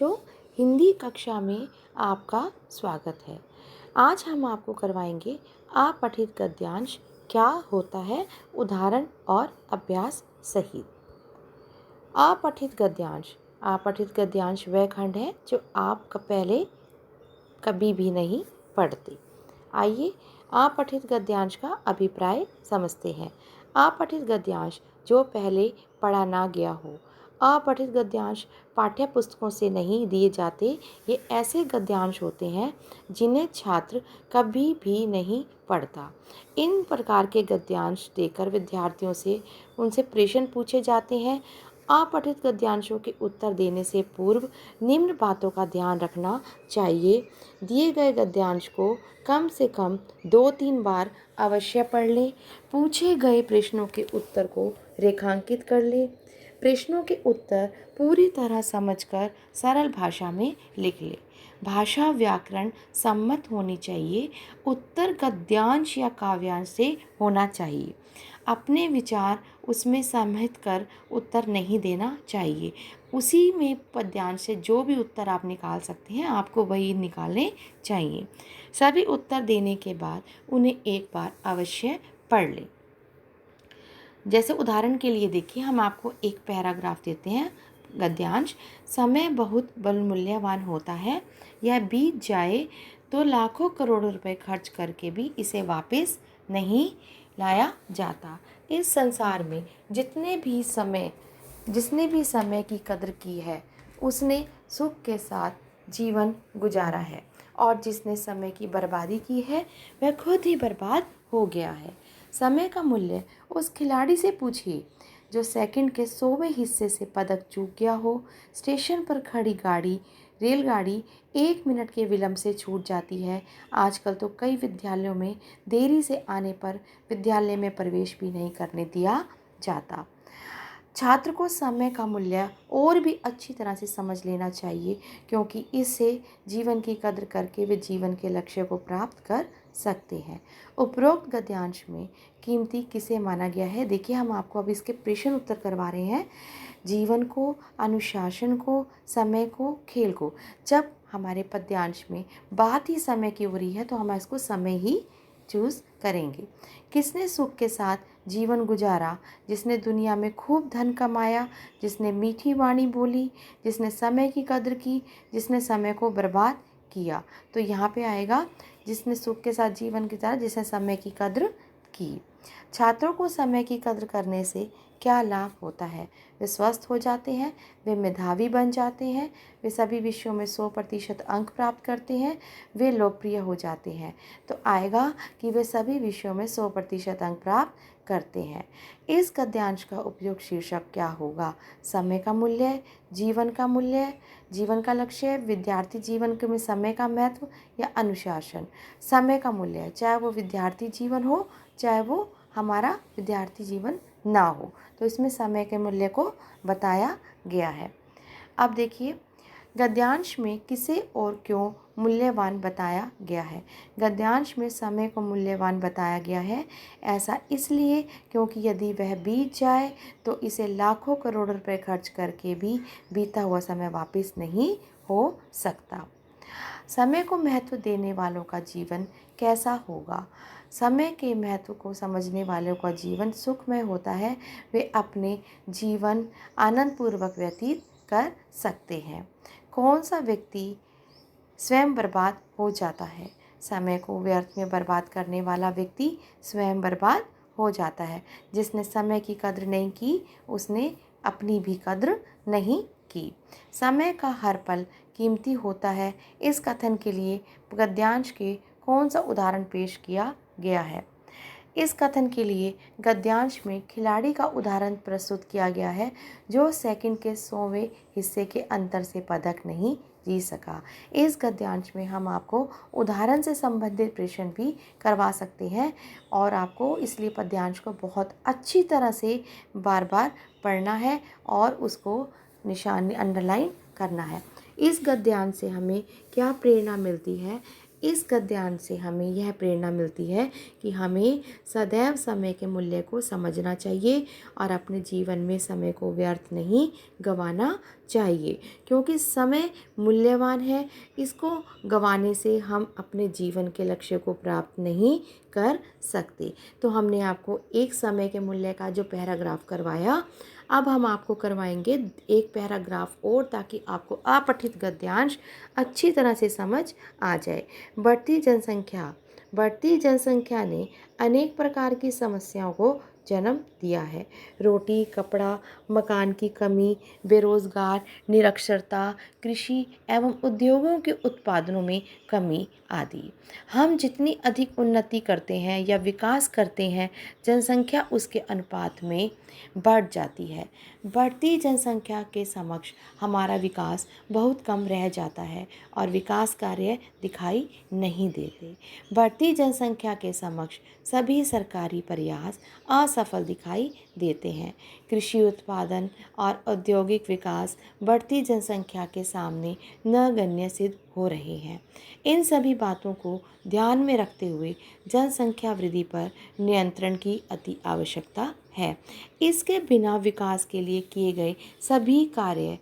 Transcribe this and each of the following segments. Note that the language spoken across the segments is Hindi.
बच्चों, हिंदी कक्षा में आपका स्वागत है। आज हम आपको करवाएंगे अपठित गद्यांश क्या होता है, उदाहरण और अभ्यास सहित। अपठित गद्यांश वह खंड है जो आप पहले कभी भी नहीं पढ़ते। आइए अपठित गद्यांश का अभिप्राय समझते हैं। अपठित गद्यांश जो पहले पढ़ा ना गया हो। अपठित गद्यांश पाठ्य पुस्तकों से नहीं दिए जाते। ये ऐसे गद्यांश होते हैं जिन्हें छात्र कभी भी नहीं पढ़ता। इन प्रकार के गद्यांश देकर विद्यार्थियों से उनसे प्रश्न पूछे जाते हैं। अपठित गद्यांशों के उत्तर देने से पूर्व निम्न बातों का ध्यान रखना चाहिए। दिए गए गद्यांश को कम से कम 2-3 बार अवश्य पढ़ लें। पूछे गए प्रश्नों के उत्तर को रेखांकित कर लें। प्रश्नों के उत्तर पूरी तरह समझकर सरल भाषा में लिख लें। भाषा व्याकरण सम्मत होनी चाहिए। उत्तर गद्यांश या काव्यांश से होना चाहिए। अपने विचार उसमें समाहित कर उत्तर नहीं देना चाहिए। उसी में पद्यांश से जो भी उत्तर आप निकाल सकते हैं, आपको वही निकालने चाहिए। सभी उत्तर देने के बाद उन्हें एक बार अवश्य पढ़ लें। जैसे उदाहरण के लिए देखिए, हम आपको एक पैराग्राफ देते हैं। गद्यांश: समय बहुत बहुमूल्यवान होता है। यह बीत जाए तो लाखों करोड़ों रुपए खर्च करके भी इसे वापस नहीं लाया जाता। इस संसार में जिसने भी समय की कदर की है, उसने सुख के साथ जीवन गुजारा है, और जिसने समय की बर्बादी की है वह खुद ही बर्बाद हो गया है। समय का मूल्य उस खिलाड़ी से पूछिए जो सेकंड के 100वें हिस्से से पदक चूक गया हो। स्टेशन पर खड़ी रेलगाड़ी 1 मिनट के विलंब से छूट जाती है। आजकल तो कई विद्यालयों में देरी से आने पर विद्यालय में प्रवेश भी नहीं करने दिया जाता। छात्र को समय का मूल्य और भी अच्छी तरह से समझ लेना चाहिए, क्योंकि इससे जीवन की कद्र करके वे जीवन के लक्ष्य को प्राप्त कर सकते हैं। उपरोक्त गद्यांश में कीमती किसे माना गया है? देखिए, हम आपको अब इसके प्रश्न उत्तर करवा रहे हैं। जीवन को, अनुशासन को, समय को, खेल को। जब हमारे पद्यांश में बात ही समय की हो रही है तो हम इसको समय ही चूज़ करेंगे। किसने सुख के साथ जीवन गुजारा? जिसने दुनिया में खूब धन कमाया, जिसने मीठी वाणी बोली, जिसने समय की कद्र की, जिसने समय को बर्बाद किया। तो यहाँ पे आएगा जिसने सुख के साथ जीवन गुजारा, जिसने समय की कद्र की। छात्रों को समय की कद्र करने से क्या लाभ होता है? वे स्वस्थ हो जाते हैं, वे मेधावी बन जाते हैं, वे सभी विषयों में 100% अंक प्राप्त करते हैं, वे लोकप्रिय हो जाते हैं। तो आएगा कि वे सभी विषयों में 100% अंक प्राप्त करते हैं। इस गद्यांश का उपयोग शीर्षक क्या होगा? समय का मूल्य, जीवन का मूल्य, जीवन का लक्ष्य, विद्यार्थी जीवन में समय का महत्व, या अनुशासन। समय का मूल्य, चाहे वो विद्यार्थी जीवन हो, चाहे वो हमारा विद्यार्थी जीवन ना हो, तो इसमें समय के मूल्य को बताया गया है। अब देखिए, गद्यांश में किसे और क्यों मूल्यवान बताया गया है? गद्यांश में समय को मूल्यवान बताया गया है। ऐसा इसलिए क्योंकि यदि वह बीत जाए तो इसे लाखों करोड़ों रुपए खर्च करके भी बीता हुआ समय वापस नहीं हो सकता। समय को महत्व देने वालों का जीवन कैसा होगा? समय के महत्व को समझने वालों का जीवन सुखमय होता है। वे अपने जीवन आनंदपूर्वक व्यतीत कर सकते हैं। कौन सा व्यक्ति स्वयं बर्बाद हो जाता है? समय को व्यर्थ में बर्बाद करने वाला व्यक्ति स्वयं बर्बाद हो जाता है। जिसने समय की कद्र नहीं की, उसने अपनी भी कद्र नहीं की। समय का हर पल कीमती होता है। इस कथन के लिए गद्यांश के कौन सा उदाहरण पेश किया गया है? इस कथन के लिए गद्यांश में खिलाड़ी का उदाहरण प्रस्तुत किया गया है जो सेकंड के 100वें हिस्से के अंतर से पदक नहीं जीत सका। इस गद्यांश में हम आपको उदाहरण से संबंधित प्रश्न भी करवा सकते हैं, और आपको इसलिए पद्यांश को बहुत अच्छी तरह से बार बार पढ़ना है और उसको निशान अंडरलाइन करना है। इस गद्यांश से हमें क्या प्रेरणा मिलती है? इस गद्यांश से हमें यह प्रेरणा मिलती है कि हमें सदैव समय के मूल्य को समझना चाहिए और अपने जीवन में समय को व्यर्थ नहीं गंवाना चाहिए, क्योंकि समय मूल्यवान है। इसको गंवाने से हम अपने जीवन के लक्ष्य को प्राप्त नहीं कर सकते। तो हमने आपको एक समय के मूल्य का जो पैराग्राफ करवाया, अब हम आपको करवाएंगे एक पैराग्राफ और, ताकि आपको अपठित गद्यांश अच्छी तरह से समझ आ जाए। बढ़ती जनसंख्या ने अनेक प्रकार की समस्याओं को जन्म दिया है। रोटी, कपड़ा, मकान की कमी, बेरोजगार, निरक्षरता, कृषि एवं उद्योगों के उत्पादनों में कमी आदि। हम जितनी अधिक उन्नति करते हैं या विकास करते हैं, जनसंख्या उसके अनुपात में बढ़ जाती है। बढ़ती जनसंख्या के समक्ष हमारा विकास बहुत कम रह जाता है और विकास कार्य दिखाई नहीं देते। बढ़ती जनसंख्या के समक्ष सभी सरकारी प्रयास असफल दिखाई देते हैं। कृषि उत्पादन और औद्योगिक विकास बढ़ती जनसंख्या के सामने नगण्य सिद्ध हो रहे हैं। इन सभी बातों को ध्यान में रखते हुए जनसंख्या वृद्धि पर नियंत्रण की अति आवश्यकता है। इसके बिना विकास के लिए किए गए सभी कार्य,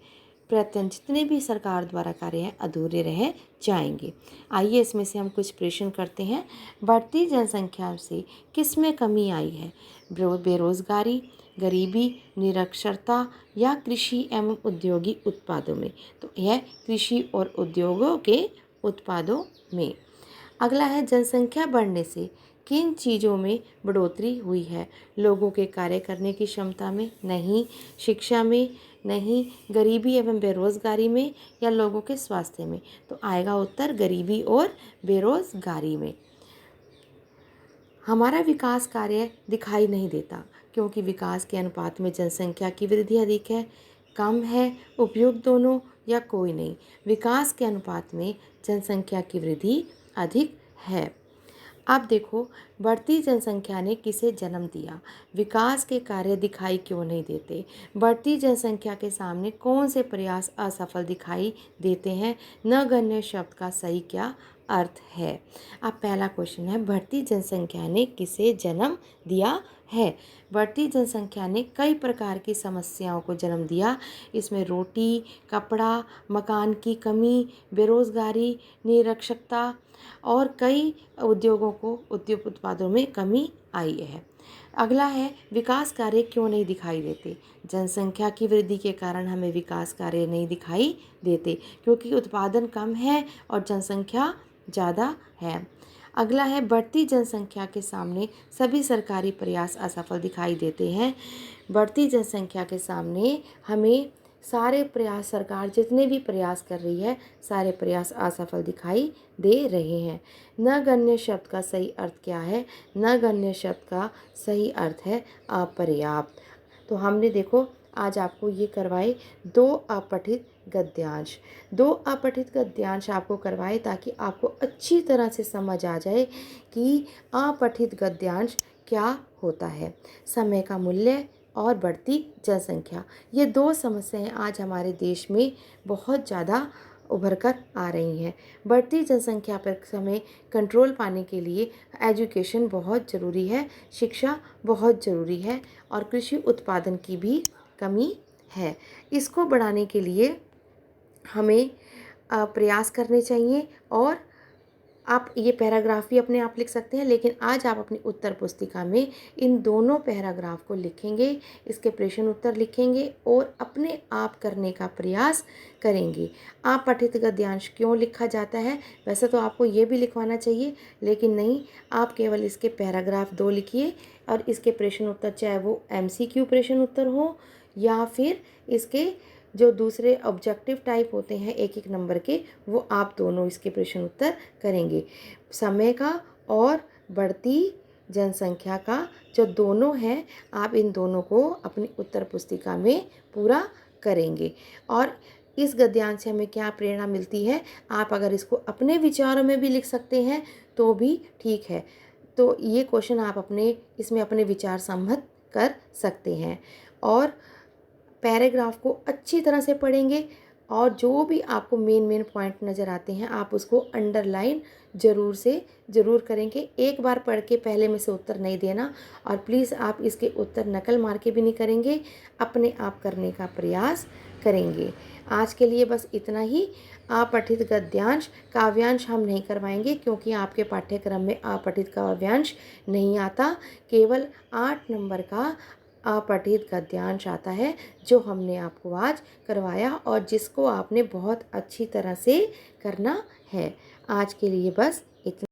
प्रयत्न जितने भी सरकार द्वारा कार्य हैं, अधूरे रह जाएंगे। आइए इसमें से हम कुछ प्रश्न करते हैं। बढ़ती जनसंख्या से किस में कमी आई है? बेरोजगारी, गरीबी, निरक्षरता या कृषि एवं औद्योगिक उत्पादों में? तो यह कृषि और उद्योगों के उत्पादों में। अगला है, जनसंख्या बढ़ने से किन चीज़ों में बढ़ोतरी हुई है? लोगों के कार्य करने की क्षमता में? नहीं। शिक्षा में? नहीं। गरीबी एवं बेरोजगारी में या लोगों के स्वास्थ्य में? तो आएगा उत्तर गरीबी और बेरोजगारी में। हमारा विकास कार्य दिखाई नहीं देता, क्योंकि विकास के अनुपात में जनसंख्या की वृद्धि अधिक है, कम है, उपयुक्त दोनों या कोई नहीं। विकास के अनुपात में जनसंख्या की वृद्धि अधिक है। अब देखो, बढ़ती जनसंख्या ने किसे जन्म दिया? विकास के कार्य दिखाई क्यों नहीं देते? बढ़ती जनसंख्या के सामने कौन से प्रयास असफल दिखाई देते हैं? नगण्य शब्द का सही क्या अर्थ है? अब पहला क्वेश्चन है, बढ़ती जनसंख्या ने किसे जन्म दिया है? बढ़ती जनसंख्या ने कई प्रकार की समस्याओं को जन्म दिया। इसमें रोटी, कपड़ा, मकान की कमी, बेरोजगारी, निरक्षरता और कई उद्योग उत्पादों में कमी आई है। अगला है, विकास कार्य क्यों नहीं दिखाई देते? जनसंख्या की वृद्धि के कारण हमें विकास कार्य नहीं दिखाई देते, क्योंकि उत्पादन कम है और जनसंख्या ज़्यादा है। अगला है, बढ़ती जनसंख्या के सामने सभी सरकारी प्रयास असफल दिखाई देते हैं। बढ़ती जनसंख्या के सामने हमें सारे प्रयास, सरकार जितने भी प्रयास कर रही है, सारे प्रयास असफल दिखाई दे रहे हैं। नगण्य शब्द का सही अर्थ क्या है? नगण्य शब्द का सही अर्थ है अपर्याप्त। तो हमने देखो आज आपको ये करवाए दो अपठित गद्यांश। दो अपठित गद्यांश आपको करवाए ताकि आपको अच्छी तरह से समझ आ जाए कि अपठित गद्यांश क्या होता है। समय का मूल्य और बढ़ती जनसंख्या, ये दो समस्याएं आज हमारे देश में बहुत ज़्यादा उभर कर आ रही हैं। बढ़ती जनसंख्या पर हमें कंट्रोल पाने के लिए एजुकेशन बहुत ज़रूरी है, शिक्षा बहुत ज़रूरी है और कृषि उत्पादन की भी कमी है। इसको बढ़ाने के लिए हमें प्रयास करने चाहिए और आप ये पैराग्राफ भी अपने आप लिख सकते हैं, लेकिन आज आप अपनी उत्तर पुस्तिका में इन दोनों पैराग्राफ को लिखेंगे, इसके प्रश्न उत्तर लिखेंगे और अपने आप करने का प्रयास करेंगे। अपठित गद्यांश क्यों लिखा जाता है? वैसे तो आपको ये भी लिखवाना चाहिए, लेकिन नहीं, आप केवल इसके पैराग्राफ 2 लिखिए और इसके प्रश्न उत्तर, चाहे वो MCQ प्रश्न उत्तर हो या फिर इसके जो दूसरे ऑब्जेक्टिव टाइप होते हैं 1-1 नंबर के, वो आप दोनों इसके प्रश्न उत्तर करेंगे। समय का और बढ़ती जनसंख्या का जो दोनों हैं, आप इन दोनों को अपनी उत्तर पुस्तिका में पूरा करेंगे। और इस गद्यांश से हमें क्या प्रेरणा मिलती है? आप अगर इसको अपने विचारों में भी लिख सकते हैं तो भी ठीक है। तो ये क्वेश्चन आप इसमें अपने विचार सम्मत कर सकते हैं और पैराग्राफ को अच्छी तरह से पढ़ेंगे और जो भी आपको मेन पॉइंट नज़र आते हैं आप उसको अंडरलाइन ज़रूर से ज़रूर करेंगे। एक बार पढ़ के पहले में से उत्तर नहीं देना, और प्लीज़ आप इसके उत्तर नकल मार के भी नहीं करेंगे, अपने आप करने का प्रयास करेंगे। आज के लिए बस इतना ही। अपठित गद्यांश काव्यांश हम नहीं करवाएंगे क्योंकि आपके पाठ्यक्रम में अपठित काव्यांश नहीं आता, केवल 8 नंबर का अपठित गद्यांश आता है जो हमने आपको आज करवाया और जिसको आपने बहुत अच्छी तरह से करना है। आज के लिए बस इतना।